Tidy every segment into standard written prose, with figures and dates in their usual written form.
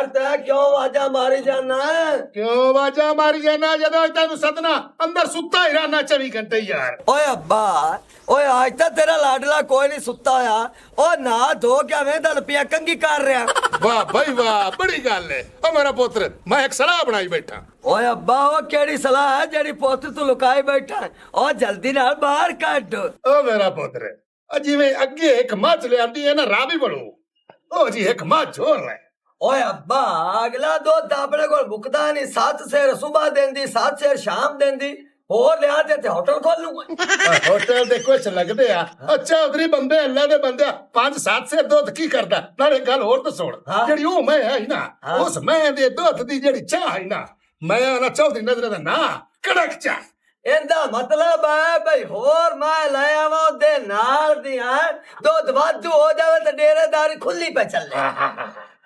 यार ते क्यों आवाजा मारी जाना है? क्यों आवाजा मारी जाना जदों तेन सदना अंदर सुता ही रहना 24 घंटे यार। ओए अब्बा, ओए आज तक तेरा लाडला कोई नहीं सुता होया। ओ ना धो क्या मैं दल पिया कंगी कर रहा। वाह भाई वाह, बड़ी गल है। ओ मेरा पुत्र, मैं एक सलाह बनाई बैठा। ओए अब्बा, ओ केड़ी सलाह है जेड़ी पोत तू लुकाई बैठा है? ओ जल्दी नाल बाहर कट। ओ मेरा पुत्र, जिवें अगे एक मझ लियांदी है ना रावी बनू, ओ जी एक मझ होर ले। ओए अब्बा, अगला दुध अपने कोल मुकदा नहीं। 7 सेर सुबह देंदी, 7 सेर शाम देंदी। और लिया ते होटल खोल लूंगा। होटल दे कुछ लगदे आ। चौधरी बंदे अल्लाह दे बंदे 5-7 सेर दुध की करदा। नाले गल होर तो सुन, जेड़ी ओ मैं है ना, उस मैं दे दुध दी जेड़ी चाह है ना, मैं ना चौधरी नजर दा ना कड़क चाह। इंदा मतलब है भाई होर मैं ले आवा दे नाल दिया दुध वाधू हो जावे ते डेरेदारी खुली पे चले।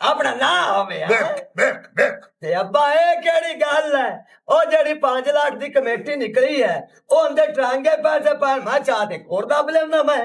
अपना ना होवे देख देख देख ते अब्बा ए केड़ी गल है? ओ जेड़ी 5 लाख दी कमेटी निकली है ओ अंदर टांगे पैसे पर मैं चाहते कोरदा बलेंदा मैं।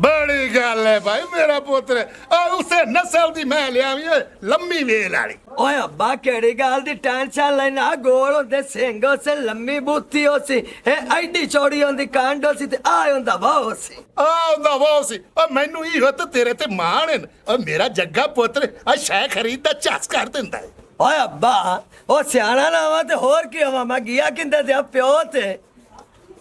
बड़ी गल है भाई मेरा पुत्र। और उसे नस्ल दी मैं लियावी लम्मी वेल वाली। ओए अब्बा केड़ी गल दी टेंशन लेना? गोल होंदे सिंग से लम्मी बूथी होसी ए एडी चौड़ी होंदी कांड होसी ते आ होंदा वाह होसी। आंदा वाह सी। और मैनू ही हो तो तेरे ते मान है। और मेरा जग्गा पुत्र आ शै खरीद दा चस कर दिंदा है। ओए अब्बा, ओ सियाना ना होवा ते होर की होवा? मैं गिया किंदे ते प्यो ते।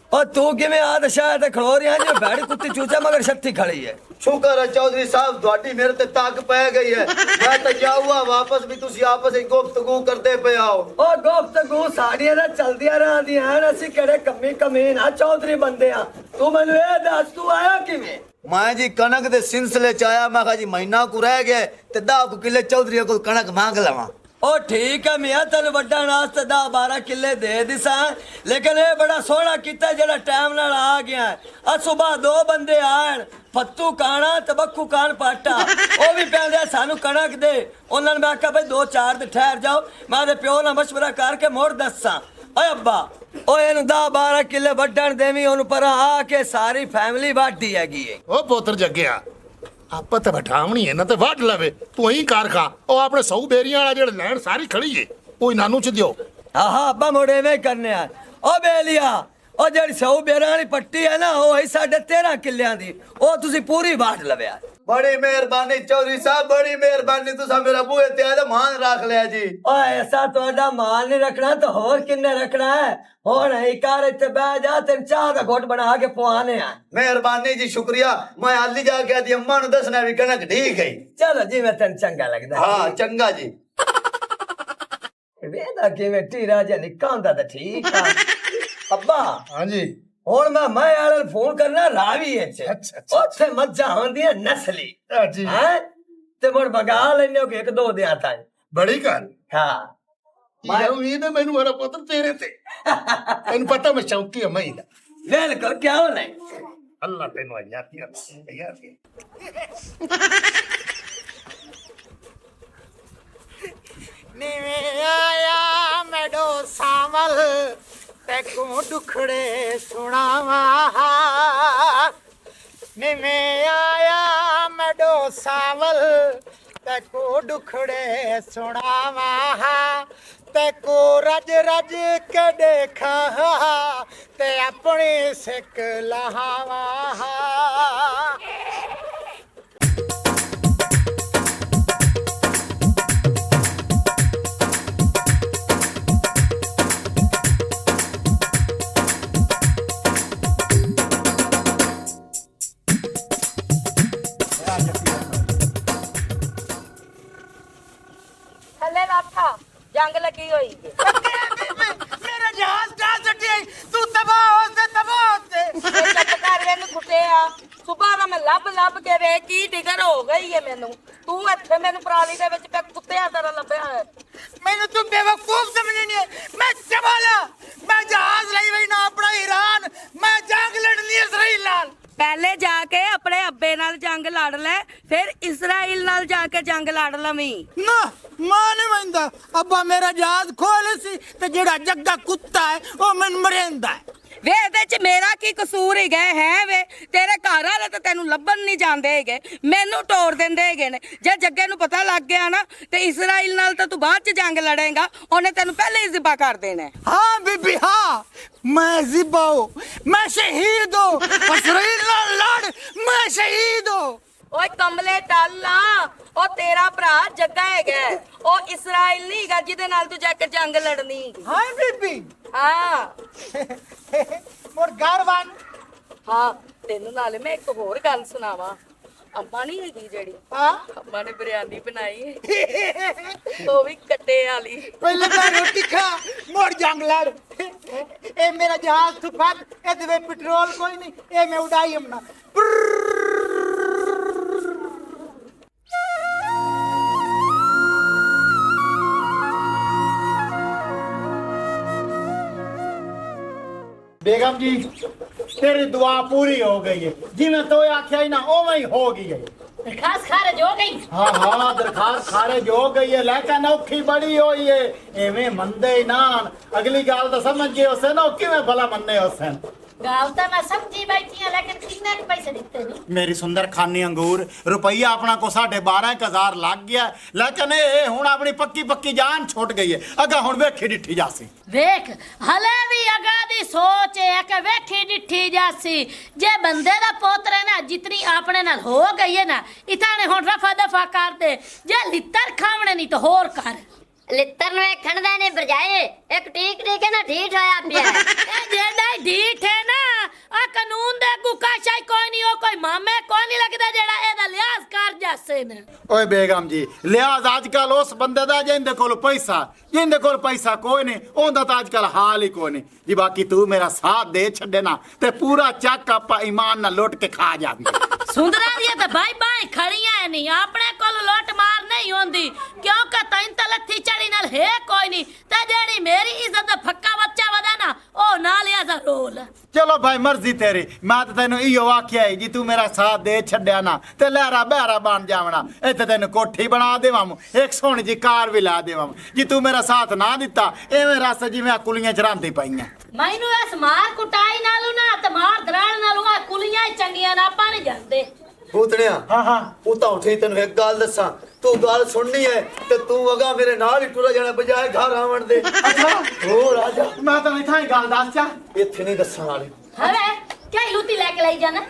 और तू किवें आद शायद खड़ो रिया जो बैड़ी कुत्ती चूचा मगर शक्ति खड़ी है। शुक्र है चौधरी साहब ਤੁਹਾਡੀ ਮੇਰੇ ਤੇ ਤਾਕ ਪੈ गई है। मैं तो जाऊंगा वापस भी तुसी आपस में गुफ्तगू करते पे आओ। ओ गुफ्तगू साड़ियां ना चलदियां रहंदियां हैं। ਅਸੀਂ ਕਿਹੜੇ ਕੰਮੀ ਕਮੀਨ ਆ ਚੌਧਰੀ ਬੰਦੇ ਆ। ਤੂੰ ਮੈਨੂੰ ਇਹ ਦੱਸ ਤੂੰ ਆਇਆ ਕਿਵੇਂ? मैं जी कनक दे सिलसिले च आया। मैं कहा जी महीना को रह गया ते 10 किले चौधरी को कनक मांग लवा। ओ ठीक है मियां तेन बड़ा नाश्त 10-12 किले दे दिसा, लेकिन ये बड़ा सोहना किता जेड़ा टाइम नाल आ गया। आ सुबह 2 बंदे आन, फत्तू काना ते बक्खू कान पाटा। ओ भी कहंदे सानू कणक दे। उन्हां ने मैं आख्या भाई 2-4 दिन ठहर जाओ, मैं ते प्यो नाल मशवरा करके मोड़ दस्सां। ओए अब्बा, ओ इहनू 10-12 किले वड्डण देवी ओनू पर आके सारी फैमिली वाढी हैगी है। ओ पुत्र जग्गिया ਆਪਾਂ ਤੇ ਬਿਠਾਵਣੀ ਹੈ ਨਾ ਤੇ ਵੱਢ ਲਵੇ ਤੂੰ ਹੀ ਕਾਰ ਖਾ। ਉਹ ਆਪਣੇ ਸੌ ਬੇਰੀਆਂ ਵਾਲਾ ਜਿਹੜਾ ਲੈਣ ਸਾਰੀ ਖੜੀ ਏ ਉਹ ਇਹਨਾਂ ਨੂੰ ਚ ਦਿਓ। ਆਹਾ ਅੱਬਾ ਮੋੜੇ ਵੇ ਕਰਨੇ ਆ। ਓ ਬੇਲੀਆ, ਉਹ ਜਿਹੜੀ 100 ਬੇਰਾਂ ਵਾਲੀ ਪੱਟੀ ਹੈ ਨਾ ਉਹ ਹੈ 13.5 ਕਿੱਲਿਆਂ ਦੀ। ਉਹ ਤੁਸੀਂ ਪੂਰੀ ਵਾਢ ਲਵਿਆ। बड़ी मेहरबानी चौधरी साहब, बड़ी मेहरबानी। तुसा मेरा बूहे ते आए मान रख लिया जी। ਓਏ ਐਸਾ ਤੁਹਾਡਾ ਮਾਲ ਨਹੀਂ ਰੱਖਣਾ ਤਾਂ ਹੋਰ ਕਿੰਨੇ ਰੱਖਣਾ ਹੈ? ਹੁਣ ਹੀ ਘਰ ਇੱਥੇ ਬਹਿ ਜਾ ਤੇ ਚਾਹ ਦਾ ਘੁੱਟ ਬਣਾ ਕੇ ਪਵਾਣੇ ਆ। मेहरबानी जी, शुक्रिया। मैं हाली जाके आदि अम्मा नु दसना भी कनक ठीक है। ਚਲੋ ਜਿਵੇਂ ਤੈਨੂੰ ਚੰਗਾ ਲੱਗਦਾ। हाँ चंगा जी। ਵੇਦਾ ਕਿਵੇਂ ਟੀਰਾ ਜਿਹਾ ਨਿੱਕਾ ਹੁੰਦਾ ਤਾਂ ਠੀਕ ਆ। ਅੱਬਾ ਹਾਂਜੀ ਹੁਣ ਮੈਂ ਵਾਲੇ ਨੂੰ ਫੋਨ ਕਰਨਾ ਰਾਵੀ ਵਿੱਚ। ਅੱਛਾ। ਉੱਥੇ ਮੱਝਾਂ ਹੁੰਦੀਆਂ ਨਸਲੀ ਹਾਂਜੀ ਹੈ ਤੇ ਮੁੜ ਮੰਗਾ ਲੈਣੇ ਕਿ 1-2 ਦਿਨਾਂ ਤਾਈਂ। ਬੜੀ ਗੱਲ। ਹਾਂ ਮੈਂ ਉਮੀਦ ਹੈ ਮੈਨੂੰ ਮੇਰਾ ਪੁੱਤਰ ਤੇਰੇ ਤੇ। ਤੈਨੂੰ ਪਤਾ ਮੈਂ ਸ਼ੌਕੀ ਹਾਂ ਮੈਂ ਦਾ। ਬਿਲਕੁਲ ਕਿਉਂ ਨਹੀਂ। ਅੱਲਾ ਤੈਨੂੰ ਆਇਆਤੀ ਯਾਰ ਨਿਵੇਂ ਆਇਆ ਮੈਡੋ ਸਾਵਲ ਤੈਨੂੰ ਦੁਖੜੇ ਸੁਣਾਵਾ। ਨਿਵੇਂ ਆਇਆ ਮੈਡੋ ਸਾਵਲ ਤੈਨੂੰ ਦੁਖੜੇ ਸੁਣਾਵਾ। ਤੈਨੂੰ ਰਜ ਰਜ ਕੇ ਦੇਖਾਂ ਤੇ ਆਪਣੀ ਸਿੱਕ ਲਹਾਵਾ। ਥੱਲੇ ਲੱਥਾ ਜੰਗ ਲੱਗੀ ਹੋਈ ਏ। ਮੇਰਾ ਜਹਾਜ਼ ਡਾ ਸੱਟਿਆ ਤੂੰ ਤਬਾਹ ਹੋਤੇ ਚੁੱਪ ਕਰ ਵੇ ਨੂੰ ਕੁੱਟਿਆ। ਸੁਬਾਹ ਦਾ ਮੈਂ ਲੱਭ ਕੇ ਵੇ ਕੀ ਟਿਕਰ ਹੋ ਗਈ ਏ ਮੈਨੂੰ। ਤੂੰ ਇੱਥੇ ਮੈਨੂੰ ਪਰਾਲੀ ਦੇ ਵਿੱਚ ਪਿਆ ਕੁੱਤਿਆਂ ਤਰ੍ਹਾਂ ਲੱਭਿਆ ਹੈ। ਮੈਨੂੰ ਤੂੰ ਬੇਵਕੂਫ ਸਮਝਣੀ ਹੈ। ਮੈਂ ਚਬਾਲਾ ਮੈਂ ਜਹਾਜ਼ ਲਈ ਵਈ ਨਾ ਆਪਣਾ ਈਰਾਨ ਮੈਂ ਜੰਗ ਲੜਨੀ ਇਜ਼ਰਾਈਲ ਨਾਲ। ਪਹਿਲੇ ਜਾ ਕੇ ਆਪਣੇ ਅੱਬੇ ਨਾਲ ਜੰਗ ਲੜ ਲੈ, ਫਿਰ ਇਜ਼ਰਾਈਲ ਨਾਲ ਜਾ ਕੇ ਜੰਗ ਲੜ ਲਵੀਂ। ਨਾ ਮਾਂ ਨਹੀਂ ਮੰਨਦਾ। ਅੱਬਾ ਮੇਰਾ ਜਹਾਜ਼ ਖੋਲ ਸੀ ਤੇ ਜਿਹੜਾ ਜੱਗਾ ਕੁੱਤਾ ਹੈ ਉਹ ਮੈਨੂੰ ਮਰੇਂਦਾ ਹੈ। ਵੇ ਇਹਦੇ ਚ ਮੇਰਾ ਕੀ ਕਸੂਰ ਹੈਗਾ ਹੈ ਵੇ ਤੇਰੇ ਘਰ ਵਾਲੇ ਤਾਂ ਤੈਨੂੰ ਲੱਭਣ ਨਹੀਂ ਜਾਂਦੇ ਹੈਗੇ ਮੈਨੂੰ ਟੋਰ ਦਿੰਦੇ ਹੈਗੇ ਨੇ ਜੇ ਜੱਗੇ ਨੂੰ ਪਤਾ ਲੱਗ ਗਿਆ ਨਾ ਤੇ ਇਸਰਾਈਲ ਨਾਲ ਤਾਂ ਤੂੰ ਬਾਅਦ ਚ ਜੰਗ ਲੜੇਗਾ ਉਹਨੇ ਤੈਨੂੰ ਪਹਿਲੇ ਹੀ ਜ਼ਿਬਾ ਕਰ ਦੇਣਾ ਹੈ। हाँ बीबी हाँ मैं जिब्बा हूँ मैं शहीद हूँ इसराइल ना लड़ मैं शहीद हूँ ਓਏ ਕਮਲੇ ਟਾਲਾ ਉਹ ਤੇਰਾ ਭਰਾ ਜੱਗਾ ਹੈਗਾ ਉਹ ਇਸਰਾਈਲ ਨਹੀਂ ਹੈਗਾ ਜਿਹਦੇ ਨਾਲ ਤੂੰ ਜਾ ਕੇ ਜੰਗ ਲੜਨੀ हाँ बीबी ਹਾਂ मोर गारवान ਹਾਂ ਤੈਨੂੰ ਨਾਲੇ ਮੈਂ ਇੱਕ ਹੋਰ ਗੱਲ ਸੁਣਾਵਾਂ ਅੰਮਾ ਨਹੀਂ ਹੈਗੀ ਜਿਹੜੀ हाँ ਅੰਮਾ ਨੇ ਬਿਰਿਆਨੀ ਬਣਾਈ ਉਹ ਵੀ ਕੱਟੇ ਵਾਲੀ पहले मैं रोटी खा मोर जंग लड़ ए मेरा जहाज तूफान ए दे पेट्रोल कोई नहीं ए मैं उड़ाई हमना बेगम जी तेरी दुआ पूरी हो गई है जिवें तो आख्या ही ना ओवें ही हो गई है दरखास्त खारिज हो गई। हाँ हाँ दरखास्त खारिज हो गई है लेकिन औखी बड़ी हुई है एवें मंदे ही ना अगली गाल तो समझ गए उसे ना किवें भला मन्ने उसे गाल तो मैं समझी बैठी हूं लेकिन कितने के पैसे दिखते नहीं। मेरी सुंदर खानी अंगूर रुपया अपना को 12,500 लग गया लेकिन ये हुण अपनी पक्की पक्की जान छुट गई है अगा हुण वेखी डिठी जासी वेख हले भी अगा दी सोच है कि वेखी डिठी जासी जे बंदे दा पोतरे ना जितनी अपने नाल हो गई है ना इताने हुण रफा दफा कर दे जे लित्तर खावणे नहीं तो होर कर लित्तर नु एक खंडदा ने बजाए एक टीक टीक है ना ढीठ होया पिया ए जेड़ा ढीठ है ना आ कानून दे गुकाशाई कोई नहीं हो कोई मामे कोई नहीं लगदा जेड़ा एदा लिहाज कर जासे ने। ओए बेगम जी लिहाज आजकल उस बंदे दा जिंदे कोल पैसा कोई नहीं ओंदा तो आजकल हाल ही कोई नहीं जी बाकी तू मेरा साथ दे छड़े ना ते पूरा चक आपा ईमान ना लुट के खा जांदी सुंदरा दी तो भाई भाई खड़ियां है नहीं अपने कोल लोट मार नहीं होंदी क्योंकि तैन तलथी चढ़ी नाल है कोई नहीं ते जेड़ी मेरी इज्जत दा फक्का बच्चा वदा ना ओ ना लिया जा रोल। चलो भाई मर्जी तेरी मैं तो तेन इो आख्या है जी तू मेरा साथ दे छड़िया ना ते लहरा बहरा बन जावना इत्थे तेन कोठी बना देवां एक सोहनी जी कार भी ला देवां जी तू मेरा साथ ना दिता एवें रस जिवें कुलियां चरांदी पईयां मैनू इस मार कुटाई नालू ना ते मार धराण नालू आ कुलियां ही चंगियां ना आपा नहीं जानदे भूतनिया हाँ हाँ ਉਹ ਤਾਂ ਉਠੀ ਤੈਨੂੰ ਇੱਕ ਗੱਲ ਦੱਸਾਂ ਤੂੰ ਗੱਲ ਸੁਣਨੀ ਹੈ ਤੇ ਤੂੰ ਅਗਾ ਮੇਰੇ ਨਾਲ ਹੀ ਟੁਰ ਜਾਣਾ ਬਜਾਏ ਘਰ ਆਵਣ ਦੇ अच्छा ਹੋਰ ਆ ਜਾ मैं तो इत्थां ही गल दस चा ਇੱਥੇ ਨਹੀਂ ਦੱਸਣ ਵਾਲੀ हवे क्या लूटी लेके लाई जाना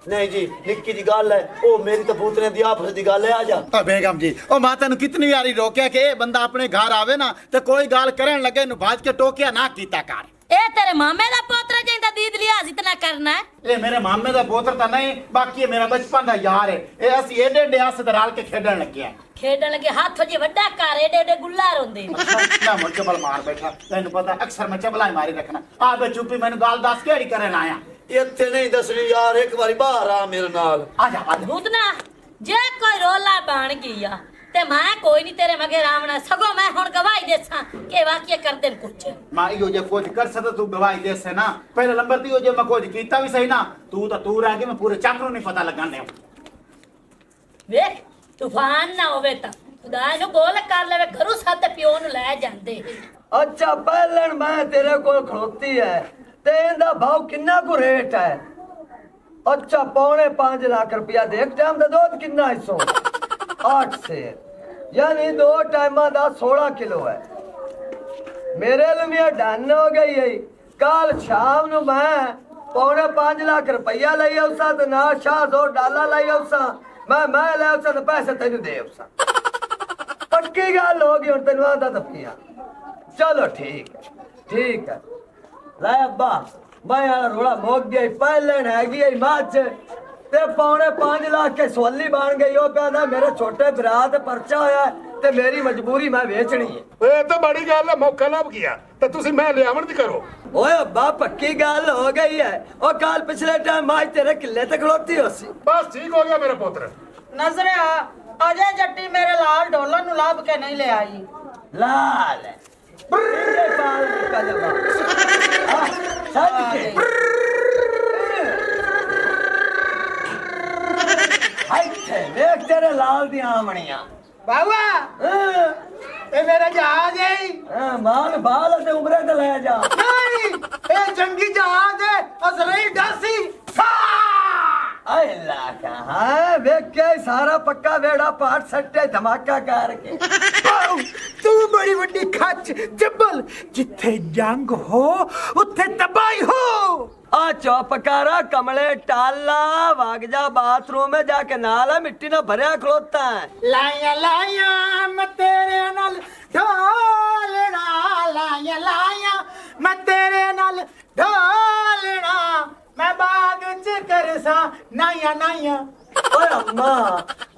ਨਹੀਂ ਜੀ ਨਿੱਕੀ ਜੀ ਗੱਲ ਹੈ ਉਹ ਮੇਰੀ ਤਾਂ ਭੂਤਨੇ ਦੀ ਆਪਸ ਦੀ ਗੱਲ ਹੈ ਆ ਜਾ बेगम जी ओ मैं तेन कितनी बारी रोकया कि बंदा अपने घर आवे ना ते कोई गाल करन लगे नु भाज के टोकिया ना कीता कर ए तेरे मामे दा पोतरा जिंदा दीद लिहाज इतना करना है ये मेरे मामे दा पोत्र तो नहीं बाकी ये मेरा बचपन दा यार है ये असि एडे एडे आस दराल के खेडन लगे हैं खेडन लगे हाथ जी वड्डा कर एडे एडे गुल्ला रोंदे मैं मुझ चबल मार बैठा तेन पता अक्सर मैं चबला ही मारी रखना आ बे चुप्पी मैंने गाल दस केड़ी करन आया ਇੱਥੇ ਨਹੀਂ ਦੱਸਣੀ ਯਾਰ ਇੱਕ ਵਾਰੀ ਬਾਹਰ ਆ ਮੇਰੇ ਨਾਲ आजा आजा भूतना जे कोई रोला बन गया ते मैं कोई नहीं तेरे मगे रामना सगो मैं हुन गवाही देसा के वाकई कर देन कुछ मां यो जे कुछ कर सकदा तू गवाही दे से ना पहले नंबर ती जो मैं कुछ कीता भी सही ना तू तो रह गई मैं पूरे चक्र नहीं पता लगाने वेख तूफान ना होवे ता खुदा नु गोल कर लेवे घरू साथे पियो नु ले जांदे ਅੱਛਾ ਪਹਿਲਣ ਮੈਂ ਤੇਰੇ ਕੋਲ ਖਲੋਤੀ ਹੈ ਤੇ ਇਹਦਾ ਭਾਅ ਕਿੰਨਾ ਕੁ ਰੇਟ ਹੈ ਅੱਛਾ 5.5 ਲੱਖ ਰੁਪਇਆ ਦੇ ਇੱਕ ਟਾਈਮ ਦਾ ਦੁੱਧ ਕਿੰਨਾ ਹਿੱਸੋ 8 ਸੇਰ ਯਾਨੀ 2 ਟਾਈਮਾਂ ਦਾ 16 ਕਿਲੋ ਹੈ ਮੇਰੇ ਲਈ ਡਨ ਹੋ ਗਈ ਹੈ ਕੱਲ ਸ਼ਾਮ ਨੂੰ ਮੈਂ 5.5 ਲੱਖ ਰੁਪਇਆ ਲਈ ਆਉਸਾ ਤੇ ਨਾਲ $100 ਲਈ ਆਉਸਾ ਮੈਂ ਲੈ ਆਉਸਾ ਤੇ ਪੈਸੇ ਤੈਨੂੰ ਦੇ ਆਉਸਾ ਪੱਕੀ ਗੱਲ ਹੋ ਗਈ ਹੁਣ ਤੈਨੂੰ ਆਦਾ ਤਪੀਆਂ ਚਲੋ ਠੀਕ ਹੈ ਲੈ ਅੱਬਾ ਮੈਂ ਆ ਰੋਲਾ ਮੋਗ ਗਿਆ ਪਹਿਲਣ ਹੈਗੀ ਐ ਮੱਝ ਤੇ 5.5 ਲੱਖ ਕੇ ਸਵਾਲੀ ਬਣ ਗਈ ਉਹ ਕਹਿੰਦਾ ਮੇਰੇ ਛੋਟੇ ਭਰਾ ਤੇ ਪਰਚਾ ਹੋਇਆ ਤੇ ਮੇਰੀ ਮਜਬੂਰੀ ਮੈਂ ਵੇਚਣੀ ਹੈ ਇਹ ਤਾਂ ਬੜੀ ਗੱਲ ਹੈ ਮੌਕਾ ਲੱਭ ਗਿਆ ਤੇ ਤੁਸੀਂ ਮੈਂ ਲਿਆਵਣ ਦੀ ਕਰੋ ਓਏ ਅੱਬਾ ਪੱਕੀ ਗੱਲ ਹੋ ਗਈ ਹੈ ਉਹ ਕੱਲ ਪਿਛਲੇ ਟਾਈਮ ਮੱਝ ਤੇਰੇ ਕਿੱਲੇ ਤੇ ਖਲੋਤੀ ਹੋ ਸੀ ਬਸ ਠੀਕ ਹੋ ਗਿਆ ਮੇਰਾ ਪੁੱਤਰ ਨਜ਼ਰਿਆ ਅਜੇ ਜੱਟੀ ਮੇਰੇ ਲਾਲ ਢੋਲਣ ਨੂੰ ਲੱਭ ਕੇ ਨਹੀਂ ਲੈ ਆਈ ਲਾਲ ਇਹਦੇ ਪਾਲ ਨਿਕਾ ਜਮਾ ਸੱਜ ਕੇ ਹਾਏ ਵੇਖ ਤੇਰੇ ਲਾਲ ਦੀਆਂ ਆਮਣੀਆਂ ਬਾਵਾ ਹਾਂ ਇਹ ਮੇਰਾ ਜਹਾਜ਼ ਹੈ ਹਾਂ ਮਾਲ ਬਾਲ ਤੇ ਉਮਰੇ ਤੇ ਲੈ ਜਾ ਨਹੀਂ ਇਹ ਜੰਗੀ ਜਹਾਜ਼ ਹੈ ਅਸਲੀ ਡਾਸੀ ਆਏ ਲਾ ਕਹਾ ਵੇਖ ਕੇ ਸਾਰਾ ਪੱਕਾ ਵੇੜਾ ਪਾਟ ਸੱਟੇ ਧਮਾਕਾ ਕਰਕੇ ਤੂੰ ਬੜੀ ਵੱਡੀ ਖੱਚ ਜੱਬਲ ਜਿੱਥੇ ਜੰਗ ਹੋ ਉੱਥੇ ਤਬਾਹੀ ਹੋ ਆ ਚੁੱਪ ਕਰ ਕਮਲੇ ਟਾਲਾ ਵਗ ਜਾ ਬਾਥਰੂਮ में जाके नाला मिट्टी ना भरिया खलोता है ਲਾਇਆ ਲਾਇਆ ਮੈਂ ਤੇਰੇ ਨਾਲ ਢੋਲਣਾ ਲਾਇਆ ਲਾਇਆ ਮੈਂ ਤੇਰੇ ਨਾਲ ਢੋਲਣਾ ਮੈਂ ਬਾਗ ਚ ਕਰਸਾਂ ਨਾਇਆ ਨਾਇਆ ਓਏ ਅੰਮਾ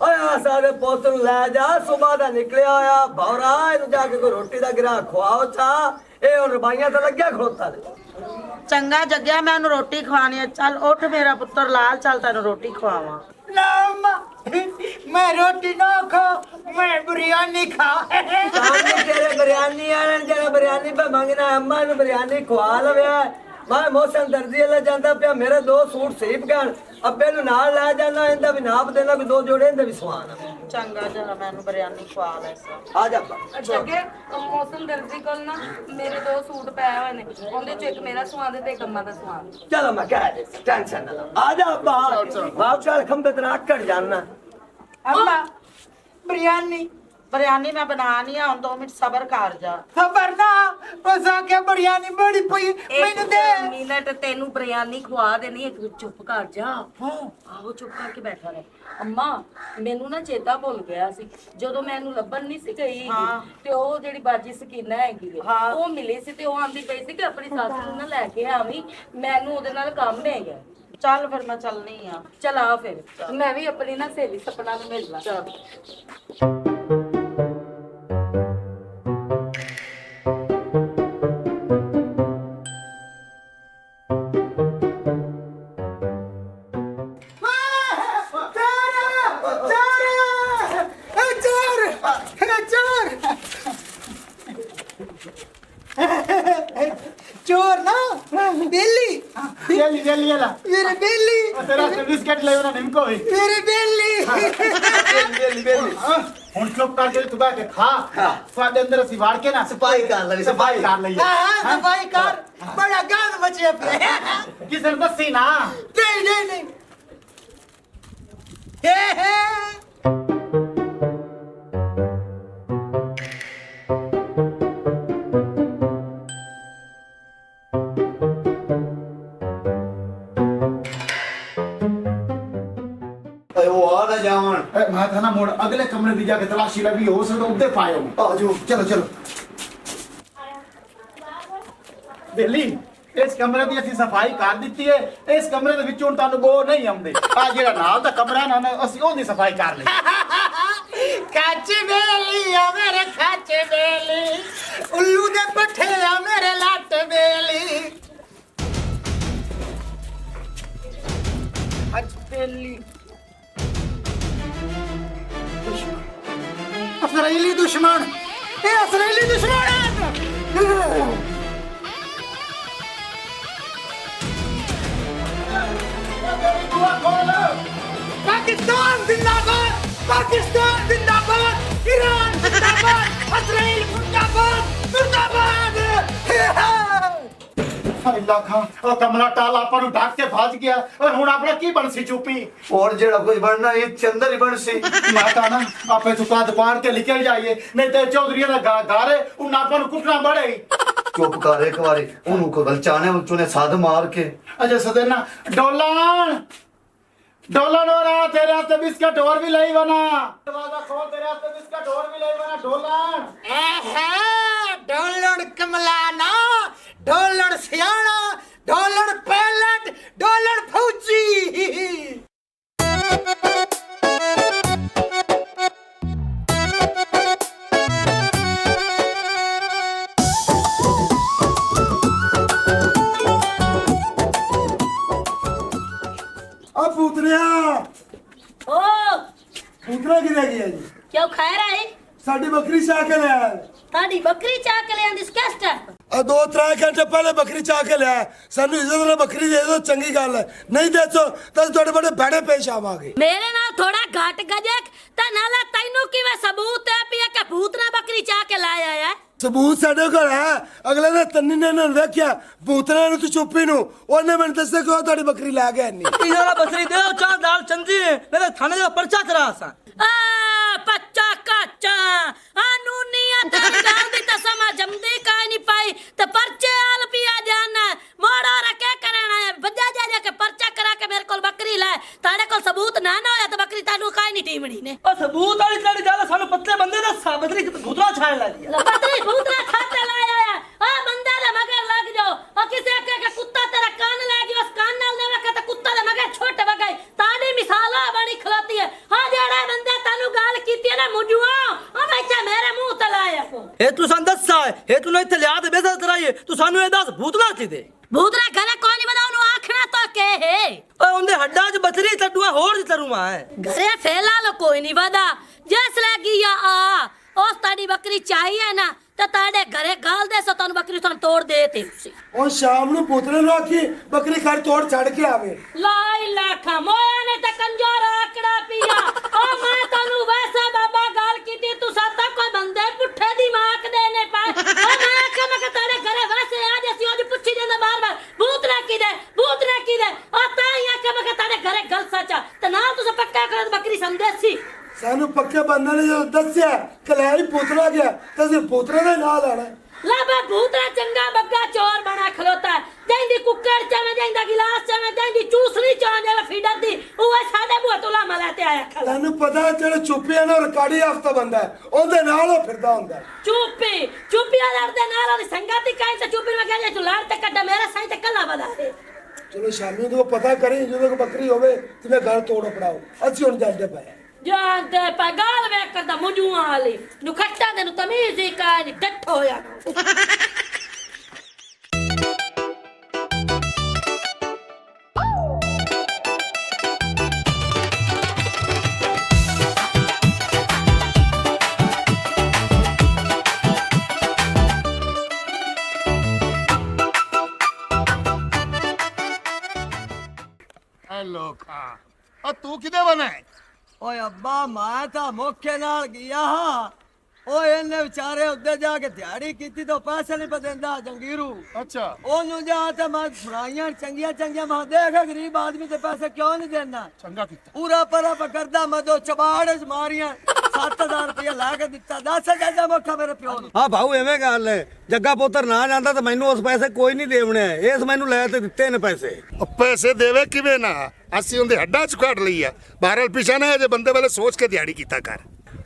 ਓਏ ਆ ਸਾਰੇ ਪੁੱਤ ਨੂੰ ਲੈ ਜਾ ਸੁਬਾ ਦਾ ਨਿਕਲਿਆ ਹੋਇਆ ਭੌਰਾ ਇਹਨੂੰ ਜਾ ਕੇ ਕੋਈ ਰੋਟੀ ਦਾ ਗਿਰਾ ਖਵਾਓ ਚਾ ਇਹ ਹੁਣ ਰਬਾਈਆਂ ਤੇ ਲੱਗਿਆ ਖਲੋਤਾ ਨੇ ਚੰਗਾ ਜੱਗਿਆ ਮੈਂ ਉਹਨੂੰ ਰੋਟੀ ਖਵਾਣੀ ਹੈ ਚੱਲ ਉੱਠ ਮੇਰਾ ਪੁੱਤਰ ਲਾਲ ਚੱਲ ਤੈਨੂੰ ਰੋਟੀ ਖਵਾਵਾਂ ਨਾ ਮੈਂ ਰੋਟੀ ਨਾ ਖਾ ਮੈਂ ਬਿਰਿਆਨੀ ਖਾ सामने तेरे बिरयानी आने जरा बिरयानी पे मंगना अम्मा ने बिरयानी खवा लव्या मैं मौसम दर्जी ले जांदा पिया मेरे 2 सूट सीप गण अब्बे नु नाल ले जाना इंदा भी नाप देना भी 2 जोड़े इंदा भी सवाना ਚੰਗਾ ਜਰਾ ਮੈਨੂੰ ਬਿਰਿਆਨੀ ਖਵਾ ਲੈ आ जा ਜੱਗੇ ਮੌਸਮ ਦਰਜੀ ਕੋਲ ਨਾ ਮੇਰੇ 2 ਸੂਟ ਪਏ ਹੋਏ ਨੇ ਉਹਦੇ ਚ ਇੱਕ ਮੇਰਾ ਸਵਾਦ ਤੇ ਇੱਕ ਅੰਮਾ ਦਾ ਸਵਾਦ चलो मैं कह दे टेंशन ना लो आ जा अब्बा बाप चल खंबे तेरा आकड़ जाना ਅੱਲਾ ਬਿਰਿਆਨੀ ਮੈਂ ਬਣਾਣੀ ਆ ਹੁਣ 2 ਮਿੰਟ ਸਬਰ ਕਰ ਜਾ ਖਬਰ ਨਾ ਪਸਾ ਕੇ ਬਿਰਿਆਨੀ ਬੜੀ ਪਈ ਮੈਨੂੰ ਦੇ ਮਿੰਟ ਤੈਨੂੰ ਬਿਰਿਆਨੀ ਖਵਾ ਦੇਣੀ ਇੱਕ ਚੁੱਪ ਕਰ ਜਾ ਆਹੋ ਚੁੱਪ ਕਰਕੇ ਬੈਠਾ ਰਹਿ ਅੰਮਾ ਮੈਨੂੰ ਨਾ ਚੇਤਾ ਭੁੱਲ ਗਿਆ ਸੀ ਜਦੋਂ ਮੈਂ ਇਹਨੂੰ ਲੱਭਣ ਨਹੀਂ ਸੀ ਗਈ ਤੇ ਉਹ ਜਿਹੜੀ ਬਾਜੀ ਸਕੀਨਾ ਹੈਗੀ ਉਹ ਮਿਲੀ ਸੀ ਤੇ ਉਹ ਆਂਦੀ ਪਈ ਸੀ ਕਿ ਆਪਣੀ ਸੱਸ ਨੂੰ ਨਾ ਲੈ ਕੇ ਆਵੀਂ ਮੈਨੂੰ ਉਹਦੇ ਨਾਲ ਕੰਮ ਹੈਗਾ ਚੱਲ ਫਿਰ ਮੈਂ ਚੱਲਨੀ ਆ ਚਲਾ ਫਿਰ ਮੈਂ ਵੀ ਆਪਣੀ ਨਾ ਸਹੇਲੀ ਸਪਨਾ ਨੂੰ ਮਿਲ ਲਾਂ चोर ना बिल्ली जल्दी जल्दी वाला मेरे बिल्ली तेरा बिस्किट ले ना निमको भी मेरी बेली ਹੁਣ ਚੁੱਪ ਕਰਕੇ ਤੂੰ ਬੈ ਕੇ ਖਾ ਤੁਹਾਡੇ ਅੰਦਰ ਅਸੀਂ ਵਾੜ ਕੇ ਨਾ सफाई कर लगी ਸਫਾਈ ਕਰ ਲਈਏ ਹਾਂ ਸਫਾਈ ਕਰ ਬੜਾ ਗੰਦ ਮਚਿਆ ਪਿਆ ਕਿਸੇ ਨੂੰ ਦੱਸੀ ਨਾ ਨਹੀਂ ਨਹੀਂ वो आ ना जावन ਮੈਂ ਤਾਂ ਨਾ ਮੋੜ ਅਗਲੇ ਕਮਰੇ ਦੀ ਜਾ ਕੇ ਤਲਾਸ਼ੀ ਲੱਗੀ ਹੋ ਸਕਦਾ ਉੱਤੇ ਪਾਇਓ आजो ਚਲੋ ਚਲੋ ਦਿੱਲੀ ਇਸ ਕਮਰੇ ਦੀ ਅਸੀਂ ਸਫਾਈ ਕਰ ਦਿੱਤੀ ਹੈ ਇਸ ਕਮਰੇ ਦੇ ਵਿੱਚੋਂ ਤੁਹਾਨੂੰ ਬੋ ਨਹੀਂ ਆਉਂਦੇ ਆ ਜਿਹੜਾ ਨਾਲ ਦਾ ਕਮਰਾ ਨਾ ਅਸੀਂ ਉਹਦੀ ਸਫਾਈ ਕਰ ਲਈ ਕੱਚ ਬੇਲੀ ਆ ਮੇਰੇ ਕੱਚ ਬੇਲੀ ਉੱਲੂ ਦੇ ਪੱਠੇ ਆ ਮੇਰੇ ਲੱਟ ਬੇਲੀ ਅੱਜ ਬੇਲੀ ਅਸਰਾਈਲੀ ਦੁਸ਼ਮਣ ਇਹ ਅਸਰਾਈਲੀ ਦੁਸ਼ਮਣ पाकिस्तान जिंदाबाद पाकिस्तान जिंदाबाद ईरान जिंदाबाद इजराइल मुर्दाबाद मुर्दाबाद ਅੱਲਾ ਖਾਂ ਉਹ ਕਮਲਾ ਟਾਲਾ ਆਪਾਂ ਨੂੰ ਢੱਕ ਕੇ ਭੱਜ ਗਿਆ ਓਏ ਹੁਣ ਆਪਣਾ ਕੀ ਬਣਸੀ ਚੁੱਪੀ और जेड़ा कुछ बनना ये चंदर ही बन सी ਮੈਂ ਤਾਂ ਨਾ ਆਪੇ ਦੁਕਾਨ ਪਾਣ ਕੇ ਨਿਕਲ ਜਾਈਏ ਨਹੀਂ ਤੇ ਚੌਧਰੀਆਂ ਦਾ ਘਰ ਹੈ ਉਹ ਆਪਾਂ ਨੂੰ ਕੁੱਟਣਾ ਬੜੇ चुप कर एक बारी उन्हों को गलचाने उन्होंने साध मार के अजय सदेना डोलन डोलन हो रहा तेरे हाथ बिस्किट और भी लाई बना दरवाजा खोल तेरे हाथ बिस्किट और भी लाई बना डोलन ढोलण कमलाना ढोलण सियाणा ढोलण पैलट ढोलण फौजी ਆ ਪੁੱਤਰਿਆ ਓ ਪੁੱਤਰਾ ਕਿੱਥੇ ਗਿਆ ਜੀ ਕਿਉਂ ਖੈਰ ਆਏ ਸਾਡੀ ਬੱਕਰੀ ਚਾਹ ਕੇ ਲੈ ਆਇਆ ਤੁਹਾਡੀ ਬੱਕਰੀ ਚਾਹ ਕੇ ਲਿਆਂਦੀ ਸਕੈਸਟ ਆ 2-3 ਘੰਟੇ ਪਹਿਲੇ ਬੱਕਰੀ ਚਾਹ ਕੇ ਲਿਆ ਸਾਨੂੰ ਇੱਜ਼ਤ ਨਾਲ ਬੱਕਰੀ ਦੇ ਦਿਓ ਚੰਗੀ ਗੱਲ ਹੈ ਨਹੀਂ ਦੇਸੋ ਤਾਂ ਤੁਹਾਡੇ ਬੜੇ ਬੜੇ ਪੇਸ਼ ਆਵਾਂਗੇ ਮੇਰੇ ਨਾਲ ਥੋੜਾ ਘੱਟ ਗਜਕ ਤਾਂ ਨਾਲੇ ਤੈਨੂੰ ਕਿਵੇਂ ਸਬੂਤ ਹੈ ਵੀ ਇਹ ਕਬੂਤ ਨਾ ਬੱਕਰੀ ਚਾਹ ਕੇ ਸਬੂਤ ਸਾਡੇ ਕੋਲ ਹੈ। ਅਗਲੇ ਨੇ ਤੰਨੀ ਨੇ ਇਹਨਾਂ ਨੂੰ ਵੇਖਿਆ ਭੂਤਰੇ ਨੂੰ ਤੇ ਚੁੱਪੀ ਨੂੰ, ਉਹਨੇ ਮੈਨੂੰ ਦੱਸਿਆ ਕਿ ਉਹ ਤੁਹਾਡੀ ਬੱਕਰੀ ਲੈ ਗਿਆ ਨਹੀਂ। ਇਹਨਾਂ ਬਸਰੀ ਦੇ ਚਾਹ ਦਾਲ ਚੰਦੀ ਮੇਰੇ ਥਾਣੇ ਦਾ ਪਰਚਾ ਕਰਾ ਸਾਂ। ਪੱਚਾ ਕਾਚਾ ਆਨੂਨੀਆ ਤਾਂ ਗੱਲ ਦੀ ਤਾਂ ਸਮਝ ਜੰਮਦੀ ਕਾਇ ਨਹੀਂ ਪਾਈ ਤੇ ਪਰਚੇ ਆਲ ਪਿਆ ਜਾਣਾ ਮੋੜਾ ਰਕੇ ਕਰਨਾ ਹੈ ਵੱਜਾ ਜਾ ਕੇ ਪਰਚਾ ਕਰਾ ਕੇ ਮੇਰੇ ਕੋਲ ਬੱਕਰੀ ਲੈ। ਤੁਹਾਡੇ ਕੋਲ ਸਬੂਤ ਨਾ ਹੋਇਆ ਤਾਂ ਬੱਕਰੀ ਤੁਹਾਨੂੰ ਕਾਇ ਨਹੀਂ ਟੀਮਣੀ ਨੇ। ਉਹ ਸਬੂਤ ਵਾਲੀ ਤੇਰੀ ਗੱਲ ਸਾਨੂੰ ਪੱਤੇ ਬੰਦੇ ਦਾ ਸਾਬਤਰੀ ਭੂਤਰਾ ਛਾਣ ਲੈ ਦਿਆ। ਬੱਕਰੀ ਭੂਤਰਾ ਖਾਤੇ ਲਾਇਆ ਆ ਬੰਦਾ ਦੇ ਮਗਰ ਲੱਗ ਜਾਓ। ਉਹ ਕਿਸੇ ਕੇ ਕੁੱਤਾ ਤੇਰਾ ਕੰਨ ਲੈ ਗਿਆ ਉਸ ਕੰਨ ਨਾਲ ਨੇ ਵੇਖਿਆ ਤਾਂ ਕੁੱਤਾ ਦੇ ਮਗਰ ਛੋਟੇ ਵਗਾਈ ਤਾੜੀ ਮਿਸਾਲ ਬਣੀ ਖਲੋਤੀ ਹੈ। ਹਾਂ ਜਿਹੜਾ ਬੰਦਾ ਤੁਹਾਨੂੰ ਗੱਲ ਕੀਤੀ ਨਾ ਮੁਜੂਆ ਉਹ ਬੈਠਾ ਮੇਰੇ ਮੂੰਹ ਤੇ ਲਾਇਆ ਕੋ ਇਹ ਤੂੰ ਸਾਨੂੰ ਦੱਸਾ ਇਹ ਤੂੰ ਇੱਥੇ ਲਿਆ ਤੇ ਬੇਜ਼ਤ ਕਰਾਈਏ ਤੂੰ ਸਾਨੂੰ ਇਹ ਦੱਸ ਭੂਤਰਾ ਕਿਦੇ ਭੂਤਰਾ ਘਰੇ ਕੋਈ ਨਹੀਂ ਬਦਾ ਉਹਨੂੰ ਆਖਣਾ ਤਾਂ ਕੇ ਹੈ। ਓਏ ਉਹਦੇ ਹੱਡਾਂ 'ਚ ਬਚਰੀ ਟੱਟੂਆ ਹੋਰ ਤਰੂਆ ਹੈ। ਘਰੇ ਫੇਲਾ ਲੋ ਕੋਈ ਨਹੀਂ ਵਦਾ ਜਿਸ ਲੱਗੀ ਆ ਉਸ ਤਾੜੀ ਬੱਕਰੀ ਚਾਹੀਏ ਨਾ ਤੇ ਤਾੜੇ ਘਰੇ ਗਾਲ ਦੇ ਸੋ ਤੁਹਾਨੂੰ ਬੱਕਰੀ ਤੁਹਾਨੂੰ ਤੋੜ ਦੇ ਤੇ ਸੀ। ਉਹ ਸ਼ਾਮ ਨੂੰ ਪੁੱਤਰੇ ਨੂੰ ਆਖੀ ਬੱਕਰੀ ਘਰ ਤੋੜ ਛੱਡ ਕੇ ਆਵੇ। ਲਾਈ ਲਾਖਾ ਮੋਇਆ ਨੇ ਤਾਂ ਕੰਜਰ ਆਕੜਾ ਪਿਆ। ਓ ਮੈਂ ਤੁਹਾਨੂੰ ਵੈਸਾ ਬਾਬਾ ਗੱਲ ਕੀਤੀ ਤੂੰ ਸਾਤਾ ਕੋਈ ਬੰਦੇ ਪੁੱਠੇ ਦੀ ਮਾਕ ਦੇਨੇ ਪਾਏ। ਓ ਮੈਂ ਕਿ ਤਾੜੇ ਘਰੇ ਵੈਸੇ ਆ ਜਸੀ ਉਹ ਪੁੱਛੀ ਜਾਂਦਾ ਬਾਰ-ਬਾਰ ਭੂਤ ਨਾ ਕਿਦੇ ਓ ਤਾਂ ਹੀ ਆ ਕਿ ਤਾੜੇ ਘਰੇ ਗੱਲ ਸੱਚਾ ਤੇ ਨਾਲ ਤੁਸੀਂ ਪੱਕਾ ਕਰ ਬੱਕਰੀ ਸੰਦੇਸੀ। ਸਾਨੂੰ ਪੱਕੇ ਬੰਦੇ ਨੇ ਜਦੋਂ ਦੱਸਿਆ ਕਲਾਈ ਪੁੱਤਰਾ ਗਿਆ ਤੇ ਅਸੀਂ ਪੁੱਤਰੇ ਦੇ ਨਾਲ ਆਣਾ। ਲਾਬਾ ਭੂਤਰਾ ਚੰਗਾ ਬੱਗਾ ਚੋਰ ਬਣਾ ਖਲੋਤਾ ਜਾਂਦੀ ਕੁੱਕੜ ਚਾਵੇਂ ਜਾਂਦਾ ਗਿਲਾਸ ਚਾਵੇਂ ਜਾਂਦੀ ਚੂਸਣੀ ਚਾਵੇਂ ਜਾਵੇ ਫੀਡਰ ਦੀ ਉਹ ਸਾਡੇ ਬੂਹ ਤੋਂ ਲਾਮਾ ਲੈ ਤੇ ਆਇਆ ਖਲਾ। ਤੈਨੂੰ ਪਤਾ ਜਿਹੜਾ ਚੁੱਪੀਆਂ ਨਾਲ ਰਿਕਾਰਡੀ ਹਫਤਾ ਬੰਦਾ ਉਹਦੇ ਨਾਲ ਉਹ ਫਿਰਦਾ ਹੁੰਦਾ। ਚੁੱਪੀਆਂ ਲੜਦੇ ਨਾਲ ਉਹਦੀ ਸੰਗਤੀ ਕਾਇ ਤੇ ਚੁੱਪੀ ਨੂੰ ਕਹਿੰਦੇ ਤੂੰ ਲੜ ਤੇ ਕੱਢ ਮੇਰਾ ਸਾਈ ਤੇ ਕੱਲਾ ਬਦਾ ਦੇ। ਚਲੋ ਸ਼ਾਮੀ ਨੂੰ ਪਤਾ ਕਰੀ ਜਦੋਂ ਬੱਕਰੀ ਹੋਵੇ ਤੇ ਮੈਂ ਘਰ ਤੋੜ ਪੜਾਓ। ਅਸੀਂ ਹੁਣ ਜਾਂਦੇ ਪਏ ਜਾਂਦੇ ਪੈ ਗਾਲ ਵੇਖ ਕਰਦਾ ਮੁੰਜੂਆਂ ਵਾਲੀ ਨੂੰ ਖੱਟਾਂ ਦੇ ਨੂੰ ਤਮੀਜ਼ ਹੀ ਕਾਇ ਨਹੀਂ ਡੱਠ ਹੋਇਆ। ਹੈਲੋ ਖਾਂ ਉਹ ਤੂੰ ਕਿਦੇ ਬਣਾ ਓਏ ਅੱਬਾ ਮੈਂ ਤਾਂ ਮੌਕੇ ਨਾਲ ਗਿਆ ਹਾਂ। ਓਏ ਇਹਨੇ ਵਿਚਾਰੇ ਉੱਤੇ ਜਾ ਕੇ ਦਿਹਾੜੀ ਕੀਤੀ ਤਾਂ ਪੈਸੇ ਨਹੀਂ ਪਦਿੰਦਾ ਜੰਗੀਰੂ। ਅੱਛਾ ਉਹਨੂੰ ਜਾ ਤੇ ਮੈਂ ਸੁਣਾਈਆਂ ਚੰਗੀਆਂ ਮੈਂ ਦੇਖ ਗਰੀਬ ਆਦਮੀ ਤੇ ਪੈਸੇ ਕਿਉਂ ਨਹੀਂ ਦੇਣਾ। ਚੰਗਾ ਕੀਤਾ ਪੂਰਾ ਪਰਾ ਕਰਦਾ ਮੈਂ ਦੋ ਚਬਾੜ ਮਾਰੀਆਂ 7000 ਰੁਪਇਆ ਲਾ ਕੇ ਦਿੱਤਾ। 10,000 ਦਾ ਮੌਕਾ ਮੇਰੇ ਪਿਓ ਨੂੰ। ਹਾਂ ਭਾਊ ਐਵੇਂ ਗੱਲ ਹੈ ਜੱਗਾ ਪੁੱਤਰ ਨਾ ਜਾਂਦਾ ਤਾਂ ਮੈਨੂੰ ਉਸ ਪੈਸੇ ਕੋਈ ਨਹੀਂ ਦੇਵਣੇ ਇਸ ਮੈਨੂੰ ਲੈ ਤੇ ਦਿੱਤੇ ਨੇ ਪੈਸੇ। ਉਹ ਪੈਸੇ ਦੇਵੇ ਕਿਵੇਂ ਨਾ ਅਸੀਂ ਉਹਦੇ ਹੱਡਾਂ ਚ ਕੱਢ ਲਈ ਆ ਬਾਹਰਲ ਪਿਛਾ ਨਾ ਜੇ ਬੰਦੇ ਵਾਲੇ ਸੋਚ ਕੇ ਦਿਹਾੜੀ ਕੀਤਾ ਕਰ।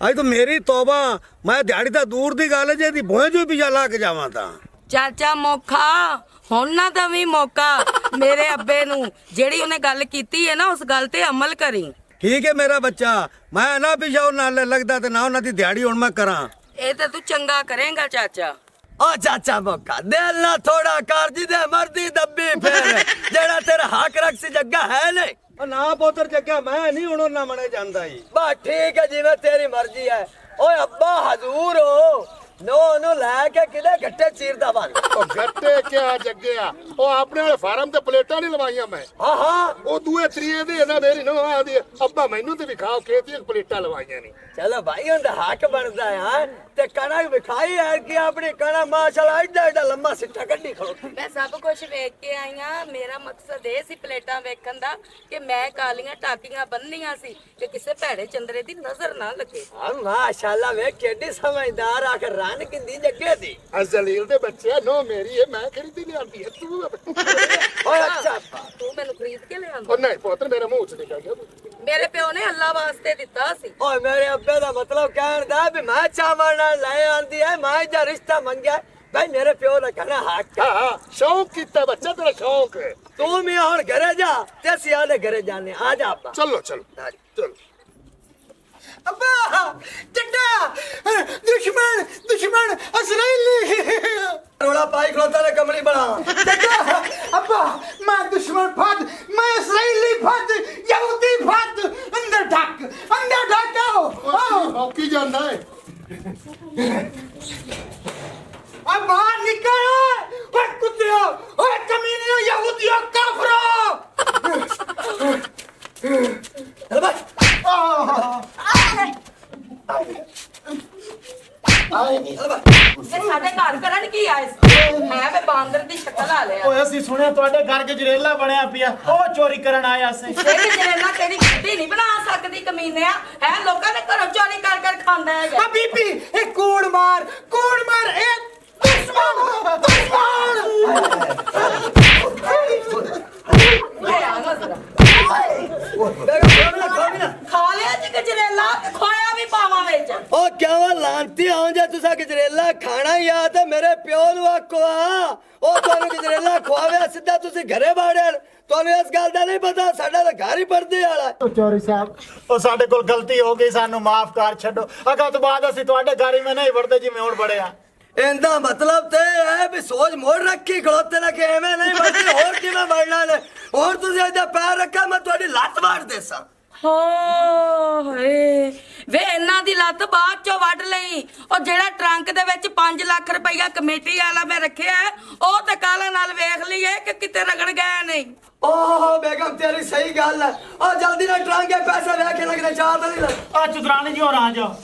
ਅੱਜ ਤਾਂ ਮੇਰੀ ਤੋਬਾ ਮੈਂ ਦਿਹਾੜੀ ਤਾਂ ਦੂਰ ਦੀ ਗੱਲ ਹੈ ਜੇ ਇਹਦੀ ਭੋਏ ਜੋ ਪਿਛਾ ਲਾ ਕੇ ਜਾਵਾਂ ਤਾਂ। ਚਾਚਾ ਮੌਕਾ ਹੁਣ ਨਾ ਦਵੀਂ ਮੌਕਾ ਮੇਰੇ ਅੱਬੇ ਨੂੰ ਜਿਹੜੀ ਉਹਨੇ ਗੱਲ ਕੀਤੀ ਹੈ ਨਾ ਉਸ ਗੱਲ ਤੇ ਅਮਲ ਕਰੀ। ਠੀਕ ਹੈ ਮੇਰਾ ਬੱਚਾ ਮੈਂ ਨਾ ਪਿਛਾ ਉਹਨਾਂ ਨਾਲ ਲੱਗਦਾ ਤੇ ਨਾ ਉਹਨਾਂ ਦੀ ਦਿਹਾੜੀ ਹੁਣ ਮੈਂ ਕਰਾਂ। ਇਹ ਤਾਂ ਤੂੰ ਚੰਗਾ ਕਰੇਂਗਾ ਚਾਚਾ। ਓ ਚਾਚਾ ਮੌਕਾ ਦਿਲ ਨਾ ਥੋੜਾ ਕਰ ਜਿਹਦੇ ਮਰਦੀ ਦੱਬੀ ਫੇਰ ਜਿਹੜਾ ਤੇਰਾ ਹੱਕ ਰੱਖ ਸੀ ਜੱਗਾ ਹੈ ਨਹੀਂ। ਉਹ ਨਾ ਪੁੱਤਰ ਜੱਗਾ ਮੈਂ ਨਹੀਂ ਹੁਣ ਉਹਨਾਂ ਮਣੇ ਜਾਂਦਾ ਜੀ। ਬਸ ਠੀਕ ਹੈ ਜਿਵੇਂ ਤੇਰੀ ਮਰਜ਼ੀ ਹੈ। ਓਏ ਅੱਬਾ ਹਜ਼ੂਰ ਹੋ ਨੂੰ ਲੈ ਕੇ ਕਿਲੇ ਗੱਟੇ ਚੀਰਦਾ ਬਣ। ਉਹ ਗੱਟੇ ਕਿਆ ਜੱਗਿਆ ਉਹ ਆਪਣੇ ਵਾਲੇ ਫਾਰਮ ਤੇ ਪਲੇਟਾਂ ਨਹੀਂ ਲਵਾਈਆਂ ਮੈਂ। ਹਾਂ ਉਹ ਦੂਏ ਤਰੀਏ ਦੇ ਇਹਨਾਂ ਮੇਰੀ ਨੋ ਆਦੀ ਅੱਬਾ ਮੈਨੂੰ ਤੇ ਵਿਖਾਓ ਖੇਤੀ ਪਲੇਟਾਂ ਲਵਾਈਆਂ ਨਹੀਂ। ਚਲੋ ਭਾਈ ਉਹਦਾ ਹੱਕ ਬਣਦਾ ਹੈ ਤੇ ਕਣਕ ਵਿਖਾਈ ਹੈ ਕਿ ਆਪਣੀ ਕਣਕ ਮਾਸ਼ਾਅੱਲਾ ਐਡਾ ਲੰਮਾ ਸਿੱਟਾ ਕੱਢੀ ਖੜੋ। ਮੈਂ ਸਭ ਕੁਝ ਵੇਖ ਕੇ ਆਈ ਹਾਂ। ਮੇਰਾ ਮਕਸਦ ਇਹ ਸੀ ਪਲੇਟਾਂ ਵੇਖਣ ਦਾ ਕਿ ਮੈਂ ਕਾਲੀਆਂ ਟਾਕੀਆਂ ਬੰਨ੍ਹੀਆਂ ਸੀ ਕਿ ਕਿਸੇ ਭੈੜੇ ਚੰਦਰੇ ਦੀ ਨਜ਼ਰ ਨਾ ਲੱਗੇ। ਹਾਂ ਮਾਸ਼ਾਅੱਲਾ ਵੇ ਕਿੱਡੀ ਸਮਝਦਾਰ ਆ ਕੇ ਰਨ ਕਿੰਦੀ ਜੱਗੇ ਦੀ। ਅਜ਼ਲੀਲ ਦੇ ਬੱਚੇ ਨੋ ਮੇਰੀ ਹੈ ਮੈਂ ਖਰੀਦੀ ਲਿਆਂਦੀ ਹੈ ਤੂੰ। ਓਏ ਅੱਛਾ ਤੂੰ ਮੈਨੂੰ ਖਰੀਦ ਕੇ ਲਿਆਂਦਾ। ਉਹ ਨਹੀਂ ਪੁੱਤਰ ਮੇਰੇ ਮੂੰਹ ਚ ਨਿਕਲ ਗਿਆ। ਮੇਰੇ ਪਿਓ ਨੇ ਅੱਲਾ ਵਾਸਤੇ ਦਿੱਤਾ ਸੀ। ਓਏ ਮੇਰੇ ਅੱਬੇ ਦਾ ਮਤਲਬ ਕਹਿਣ ਦਾ ਵੀ ਮੈਂ ਚਾਵਲ ਨਾਲ ਲੈ ਆਂਦੀ ਹੈ ਮੈਂ ਜਾਂ ਰਿਸ਼ਤਾ ਮੰਗਿਆ ਭਾਈ ਮੇਰੇ ਪਿਓ ਦਾ ਕਹਿਣਾ ਹੱਕ। ਹਾਂ ਸ਼ੌਕ ਕੀਤਾ ਬੱਚਾ ਤੇਰਾ ਸ਼ੌਕ ਹੈ। ਤੂੰ ਵੀ ਹੁਣ ਘਰੇ ਜਾ ਤੇ ਅਸੀਂ ਆਲੇ ਘਰੇ ਜਾਣੇ ਆ ਜਾ ਅੱਬਾ। ਚਲੋ ਚਲੋ ਅੱਬਾ ਚੱਡਾ ਦੁਸ਼ਮਣ ਅਸਰਾਈਲੀ ਰੋਲਾ ਪਾਈ ਖਲੋਤਾ ਨੇ ਕਮਲੀ ਬਣਾ। ਚੱਡਾ ਅੱਬਾ ਮੈਂ ਦੁਸ਼ਮਣ ਫੱਦ ਮੈਂ ਅਸਰਾਈਲੀ ਫੱਦ ਯਹੂਦੀ ਫੱਦ ਅੰਦਰ ਢੱਕ ਮੌਕੀ ਜਾਂਦਾ ਹੈ। ਆ ਬਾਹਰ ਨਿਕਲ ਓਏ ਕੁੱਤਿਓ ਓਏ ਕਮੀਨਿਓ ਯਹੂਦੀਓ ਕਾਫਰੋ। ਚੱਲ ਭਾਈ ਇਹ ਸਾਡੇ ਘਰ ਕਰਨ ਕੀ ਆਏ ਹੈ ਵੇ ਬਾਂਦਰ ਦੀ ਸ਼ਕਲ ਆ ਲਿਆ ਓਏ ਅਸੀਂ ਸੁਣਿਆ ਤੁਹਾਡੇ ਘਰ ਗਜਰੇਲਾ ਬਣਿਆ ਪਿਆ ਉਹ ਚੋਰੀ ਕਰਨ ਆਇਆ ਸੀ ਇਹ ਗਜਰੇਲਾ ਤੇਰੀ ਗੱਡੀ ਨਹੀਂ ਬਣਾ ਸਕਦੀ ਕਮੀਨਿਆ ਹੈ ਲੋਕਾਂ ਦੇ ਘਰੋਂ ਚੋਰੀ ਕਰ ਖਾਂਦਾ ਹੈ ਆ ਬੀਬੀ ਇਹ ਕੂੜ ਮਾਰ ਇਹ ਖਾ ਲਿਆ ਜੀ ਗਜਰੇਲਾ ਖੋਇਆ ਵੀ ਪਾਵਾਂ ਵਿੱਚ ਉਹ ਕਿਉਂ ਲਾਂਤੀ ਆਉਂ ਜੇ ਤੁਸੀਂ ਗਜਰੇਲਾ ਖਾਣਾ ਹੀ ਆ ਤੇ ਮੇਰੇ ਪਿਓ ਨੂੰ ਆਖੋ ਆ ਉਹ ਤੁਹਾਨੂੰ ਗਜਰੇਲਾ ਖਵਾਵੇ ਸਿੱਧਾ ਤੁਸੀਂ ਘਰੇ ਬਾੜਿਆ ਤੁਹਾਨੂੰ ਇਸ ਗੱਲ ਦਾ ਨਹੀਂ ਪਤਾ ਸਾਡਾ ਤਾਂ ਘਰ ਹੀ ਪਰਦੇ ਵਾਲਾ ਉਹ ਚੋਰੀ ਸਾਹਿਬ ਉਹ ਸਾਡੇ ਕੋਲ ਗਲਤੀ ਹੋ ਗਈ ਸਾਨੂੰ ਮਾਫ ਕਰ ਛੱਡੋ ਅਗਾ ਤੋਂ ਬਾਅਦ ਅਸੀਂ ਤੁਹਾਡੇ ਘਰ ਹੀ ਮੈਂ ਨਹੀਂ ਵੜਦੇ ਜਿਵੇਂ ਹੁਣ ਵੜਿਆ ਇਹਦਾ ਮਤਲਬ ਤੇ ਹੈ ਵੀ ਸੋਚ ਮੋੜ ਰੱਖੀ ਖਲੋਤੇ ਨਾ ਕਿ ਐਵੇਂ ਨਹੀਂ ਵੜਦੇ ਹੋਰ ਕਿਵੇਂ ਵੜਨਾ ਨੇ ਹੋਰ ਤੁਸੀਂ ਇਹਦਾ ਪੈਰ ਰੱਖਿਆ ਮੈਂ ਤੁਹਾਡੀ ਲੱਤ ਵਾੜ ਦੇਸਾਂ ਹੋਏ ਵੇ ਇਹਨਾਂ ਦੀ ਲੱਤ ਬਾਅਦ ਚੋਂ ਵੱਢ ਲਈ ਉਹ ਜਿਹੜਾ ਟਰੰਕ ਦੇ ਵਿੱਚ 5 ਲੱਖ ਰੁਪਈਆ ਕਮੇਟੀ ਵਾਲਾ ਮੈਂ ਰੱਖਿਆ ਉਹ ਤੇ ਕਾਲਾ ਨਾਲ ਵੇਖ ਲਈਏ ਕਿ ਕਿਤੇ ਰਗੜ ਗਏ ਨਹੀਂ ਓਹ ਬੇਗਮ ਤੇਰੀ ਸਹੀ ਗੱਲ ਹੈ ਉਹ ਜਲਦੀ ਨਾਲ ਟਰਾਂਗੇ ਪੈਸੇ ਲੈ ਕੇ ਲੱਗਣੇ ਚਾਹ ਤਾਂ ਨਹੀਂ ਲੱਗ ਆ ਚੁਦਰਾਣੀ ਜੀ ਹੋਰ ਆ ਜਾਓ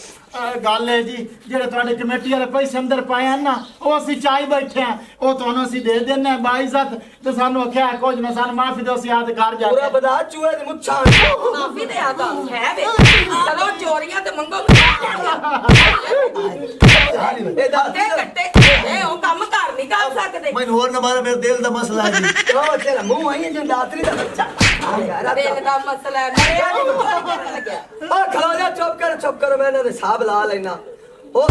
ਗੱਲ ਹੈ ਜੀ ਜਿਹੜੇ ਤੁਹਾਡੇ ਕਮੇਟੀ ਵਾਲੇ ਪੈਸੇ ਅੰਦਰ ਪਾਏ ਹਨ ਨਾ ਉਹ ਅਸੀਂ ਚਾਹੀ ਬੈਠੇ ਆ ਉਹ ਤੁਹਾਨੂੰ ਅਸੀਂ ਦੇ ਦਿੰਨੇ ਆ ਬਾਈਜ਼ਤ ਤੇ ਸਾਨੂੰ ਆਖਿਆ ਕੁਝ ਨਾ ਸਾਨੂੰ ਮਾਫੀ ਦਿਓ ਅਸੀਂ ਆਦ ਘਰ ਜਾ ਪੂਰਾ ਬਦਾ ਚੂਹੇ ਦੀ ਮੁੱਛਾਂ ਮਾਫੀ ਦੇ ਆਦਾ ਹੈ ਵੇ ਚਲੋ ਚੋਰੀਆਂ ਤੇ ਮੰਗੋ ਇਹ ਦਾਦੀ ਤੇ ਕੱਟੇ ਇਹ ਉਹ ਕੰਮ ਕਰ ਨਹੀਂ ਕਰ ਸਕਦੇ ਮੈਨੂੰ ਹੋਰ ਨਾ ਮਾਰਾ ਮੇਰੇ ਦਿਲ ਦਾ ਮਸਲਾ ਜੀ ਉਹ ਤੇਰਾ ਮੂੰਹ ਆਈ ਜਿੰਦਾ ਦਾਤਰੀ ਦਾ ਬੱਚਾ ਦਿਲ ਦਾ ਮਸਲਾ ਹੈ ਮਰਿਆ ਨਹੀਂ ਚੋਰੀ ਕਰਨ ਲੱਗਿਆ ਉਹ ਖਲੋ ਜਾ ਚੁੱਪ ਕਰ ਮੈਂ ਇਹਨਾਂ ਦੇ ਹਿਸਾਬ ਲਾ ਲੈਣਾ ਉਹ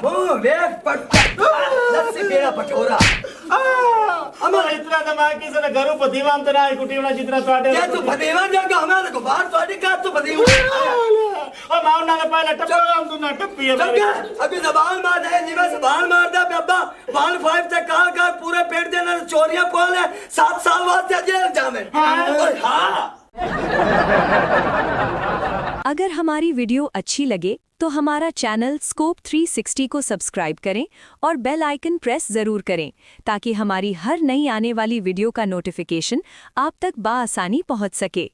ਮੂੰਹ ਵੇਖ ਪੱਟ ਲੱਸੀ ਪੀਣਾ ਪਟੋਰਾ ਅਮਰ ਇਤਨਾ ਤਾਂ ਮੈਂ ਕਿਸੇ ਨੇ ਘਰੋਂ ਪਤੀਵਾਂ ਤੇ ਨਾ ਕੁੱਟੀ ਹੋਣਾ ਜਿਤਨਾ ਤੁਹਾਡੇ ਜੇ ਤੂੰ ਫਤਿਹਵਾਂ ਜਾਗਾ ਹਮਾਂ ਕੋ ਬਾਹਰ ਤੁਹਾਡੀ ਘਰ ਤੂੰ ਫਤਿਹਵਾਂ ਉਹ ਮੈਂ ਉਹਨਾਂ ਨੇ ਪਹਿਲਾਂ ਟੱਪਾ ਤੂੰ ਨਾ ਟੱਪੀ ਹੈ ਚੰਗਾ ਅਭੀ ਜ਼ਬਾਨ ਮਾਰ ਦੇ ਜਿਵੇਂ ਜ਼ਬਾਨ ਮਾਰਦਾ ਬਾਬਾ 15 ਤੇ ਕਾਲ ਕਰ ਪੂਰੇ ਪੇਟ ਦੇ ਨਾਲ ਚੋਰੀਆਂ ਕੋਲ ਹੈ 7 ਸਾਲ ਵਾਸਤੇ ਜੇਲ੍ਹ ਜਾਵੇਂ ਹਾਂ अगर हमारी वीडियो अच्छी लगे तो हमारा चैनल स्कोप 360 को सब्सक्राइब करें और बेल आइकन प्रेस जरूर करें ताकि हमारी हर नई आने वाली वीडियो का नोटिफिकेशन आप तक बआसानी पहुंच सके।